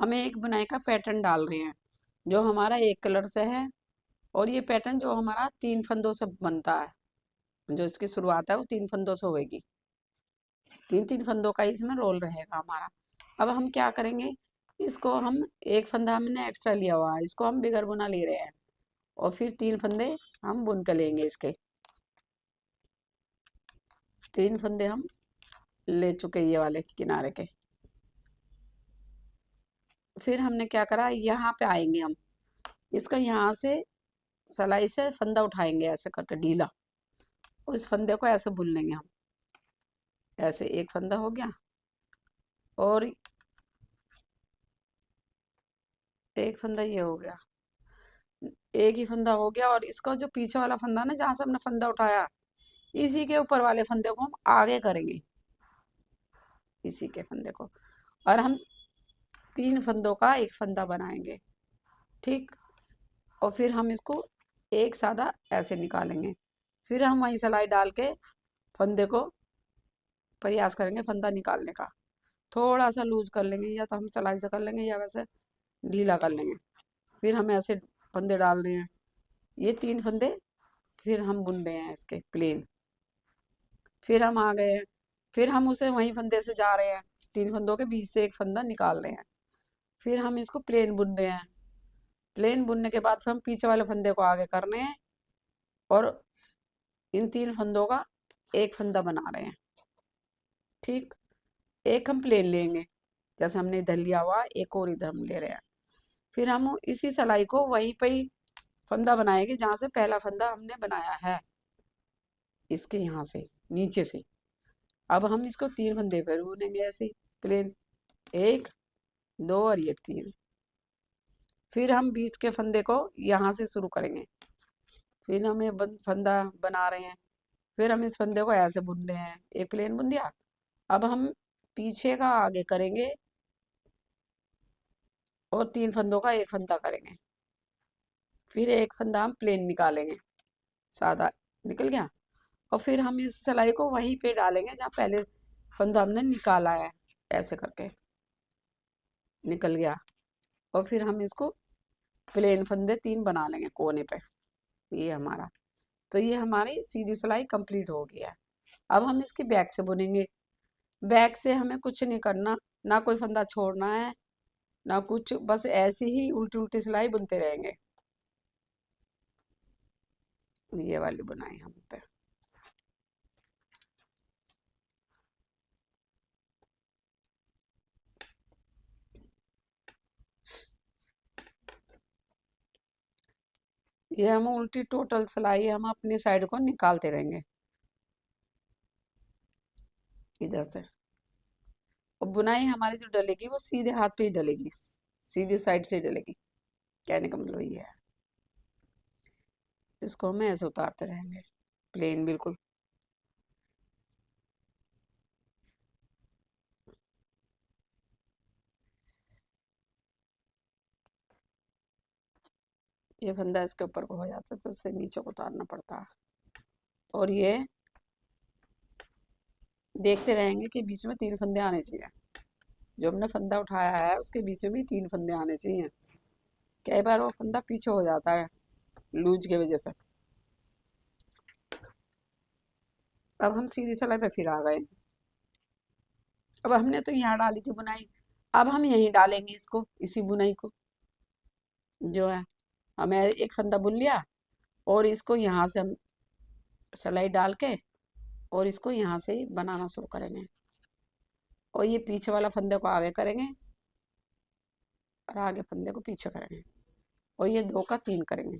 हमें एक बुनाई का पैटर्न डाल रहे हैं जो हमारा एक कलर से है, और ये पैटर्न जो हमारा 3 फंदों से बनता है, जो इसकी शुरुआत है वो 3 फंदों से होगी। 3 3 फंदों का इसमें रोल रहेगा हमारा। अब हम क्या करेंगे, इसको हम एक फंदा हमने एक्स्ट्रा लिया हुआ है, इसको हम बिगर बुना ले रहे हैं, और फिर 3 फंदे हम बुन कर लेंगे। इसके 3 फंदे हम ले चुके ये वाले किनारे के। फिर हमने क्या करा, यहाँ पे आएंगे हम, इसका यहाँ से सलाई से फंदा उठाएंगे ऐसे करके ढीला, और इस फंदे को ऐसे बुन लेंगे हम। ऐसे एक फंदा हो गया, और एक फंदा ये हो गया, एक ही फंदा हो गया। और इसका जो पीछे वाला फंदा ना, जहाँ से हमने फंदा उठाया, इसी के ऊपर वाले फंदे को हम आगे करेंगे, इसी के फंदे को, और हम 3 फंदों का एक फंदा बनाएंगे। ठीक, और फिर हम इसको एक सादा ऐसे निकालेंगे। फिर हम वहीं सिलाई डाल के फंदे को प्रयास करेंगे फंदा निकालने का। थोड़ा सा लूज कर लेंगे, या तो हम सिलाई से कर लेंगे या वैसे ढीला कर लेंगे। फिर हम ऐसे फंदे डाल रहे हैं, ये 3 फंदे फिर हम बुन रहे हैं इसके प्लेन। फिर हम आ गए हैं, फिर हम उसे वहीं फंदे से जा रहे हैं, 3 फंदों के बीच से एक फंदा निकाल रहे हैं। फिर हम इसको प्लेन बुन रहे हैं। प्लेन बुनने के बाद फिर हम पीछे वाले फंदे को आगे कर रहे हैं, और इन 3 फंदों का एक फंदा बना रहे हैं। ठीक, एक हम प्लेन लेंगे, जैसे हमने इधर लिया हुआ, एक और इधर हम ले रहे हैं। फिर हम इसी सिलाई को वहीं पे ही फंदा बनाएंगे जहाँ से पहला फंदा हमने बनाया है, इसके यहाँ से नीचे से। अब हम इसको 3 फंदे पर बुनेंगे ऐसे ही प्लेन, 1 2 और ये 3। फिर हम बीच के फंदे को यहाँ से शुरू करेंगे। फिर हम ये फंदा बना रहे हैं, फिर हम इस फंदे को ऐसे बुन रहे हैं, एक प्लेन बुन दिया। अब हम पीछे का आगे करेंगे, और 3 फंदों का एक फंदा करेंगे। फिर एक फंदा हम प्लेन निकालेंगे, सादा निकल गया, और फिर हम इस सिलाई को वहीं पे डालेंगे जहाँ पहले फंदा हमने निकाला है, ऐसे करके निकल गया। और फिर हम इसको प्लेन फंदे 3 बना लेंगे कोने पे, ये हमारा। तो ये हमारी सीधी सिलाई कंप्लीट हो गया है। अब हम इसकी बैक से बुनेंगे। बैक से हमें कुछ नहीं करना, ना कोई फंदा छोड़ना है ना कुछ, बस ऐसे ही उल्टी उल्टी सिलाई बुनते रहेंगे। ये वाली बुनाई हम पे ये हम उल्टी टोटल सिलाई हम अपनी साइड को निकालते रहेंगे इधर से। और बुनाई हमारी जो डलेगी वो सीधे हाथ पे ही डलेगी, सीधी साइड से ही डलेगी। कहने का मतलब ये है, इसको हम ऐसे उतारते रहेंगे प्लेन बिल्कुल। ये फंदा इसके ऊपर को हो जाता है तो इससे नीचे को उतारना पड़ता है। और ये देखते रहेंगे कि बीच में 3 फंदे आने चाहिए, जो हमने फंदा उठाया है उसके बीच में भी 3 फंदे आने चाहिए। कई बार वो फंदा पीछे हो जाता है लूज की वजह से। अब हम सीधी सिलाई पे फिर आ गए। अब हमने तो यहाँ डाली थी बुनाई, अब हम यहीं डालेंगे इसको, इसी बुनाई को जो है। हमें एक फंदा बुन लिया, और इसको यहाँ से हम सिलाई डाल के, और इसको यहाँ से ही बनाना शुरू करेंगे। और ये पीछे वाला फंदे को आगे करेंगे, और आगे फंदे को पीछे करेंगे, और ये 2 का 3 करेंगे।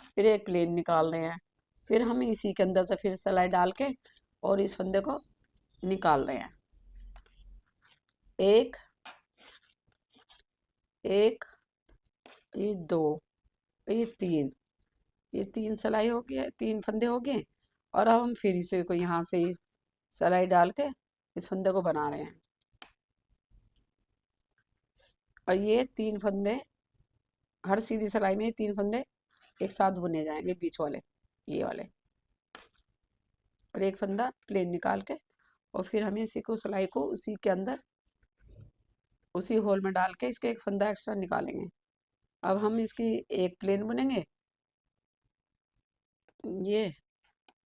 फिर एक प्लेन निकाल रहे हैं, फिर हम इसी के अंदर से फिर सिलाई डाल के और इस फंदे को निकाल रहे हैं। एक एक, ये 2, ये 3, ये 3 सिलाई हो गया, 3 फंदे हो गए। और अब हम फिर इसे को यहाँ से ही सिलाई डाल के इस फंदे को बना रहे हैं, और ये 3 फंदे हर सीधी सिलाई में ये 3 फंदे एक साथ बुने जाएंगे, बीच वाले ये वाले, और एक फंदा प्लेन निकाल के। और फिर हमें इसी को सिलाई को उसी के अंदर उसी होल में डाल के इसके एक फंदा एक्स्ट्रा निकालेंगे। अब हम इसकी एक प्लेन बुनेंगे, ये,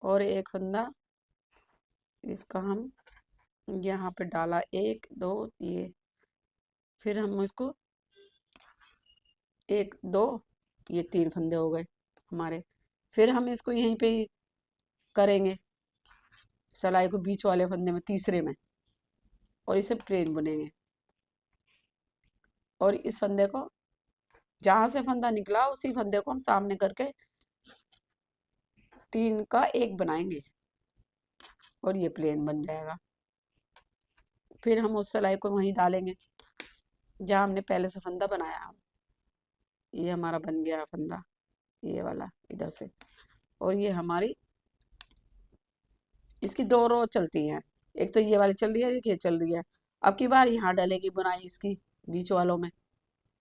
और एक फंदा इसका हम यहाँ पे डाला, एक दो, ये, फिर हम इसको एक दो, ये तीन फंदे हो गए हमारे। फिर हम इसको यहीं पे ही करेंगे, सिलाई को बीच वाले फंदे में, तीसरे में, और इसे प्लेन बुनेंगे। और इस फंदे को, जहां से फंदा निकला उसी फंदे को हम सामने करके तीन का एक बनाएंगे और ये प्लेन बन जाएगा। फिर हम उस सिलाई को वहीं डालेंगे जहां हमने पहले से फंदा बनाया। ये हमारा बन गया फंदा, ये वाला इधर से, और ये हमारी इसकी दो रो चलती हैं, एक तो ये वाली चल रही है, एक ये चल रही है। अब की बार यहाँ डलेगी बुनाई इसकी बीच वालों में,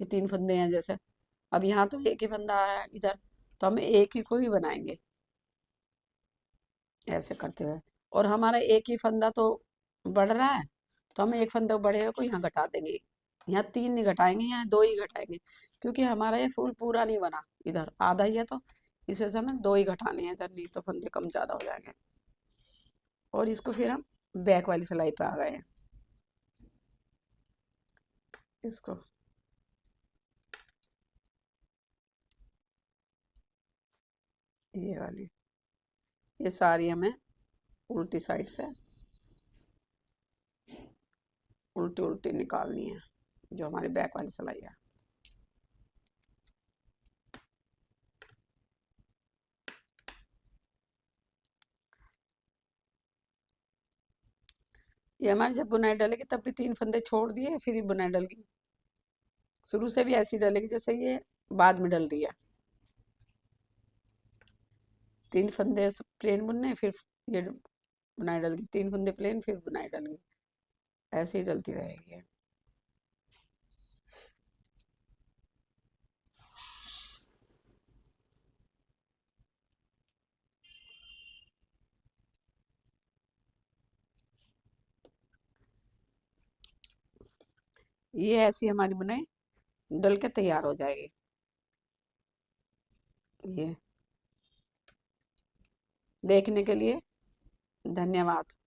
ये तीन फंदे हैं जैसे। अब यहाँ तो एक ही फंदा है इधर, तो हम एक ही को ही बनाएंगे ऐसे करते हुए। और हमारा एक ही फंदा तो बढ़ रहा है, तो हम एक फंदे बढ़े हुए को यहाँ घटा देंगे। यहाँ तीन नहीं घटाएंगे, यहाँ दो ही घटाएंगे, क्योंकि हमारा ये फूल पूरा नहीं बना, इधर आधा ही है, तो इस वजह से हमें दो ही घटाने हैं इधर, नहीं तो फंदे कम ज़्यादा हो जाएंगे। और इसको फिर हम बैक वाली सिलाई पे आ गए हैं। इसको ये वाली, ये सारी हमें उल्टी साइड से उल्टी उल्टी निकालनी है, जो हमारी बैक वाली सिलाई है। ये हमारी जब बुनाई डलेगी तब भी तीन फंदे छोड़ दिए, फिर ही बुनाई डलेगी। शुरू से भी ऐसी डलेगी जैसे ये बाद में डल रही है। तीन फंदे प्लेन बुनने, फिर ये बुनाई डलगी, तीन फंदे प्लेन, फिर बुनाई डलगी, ऐसे ही डलती रहेगी। ये ऐसी हमारी बुनाई डल के तैयार हो जाएगी। ये देखने के लिए धन्यवाद।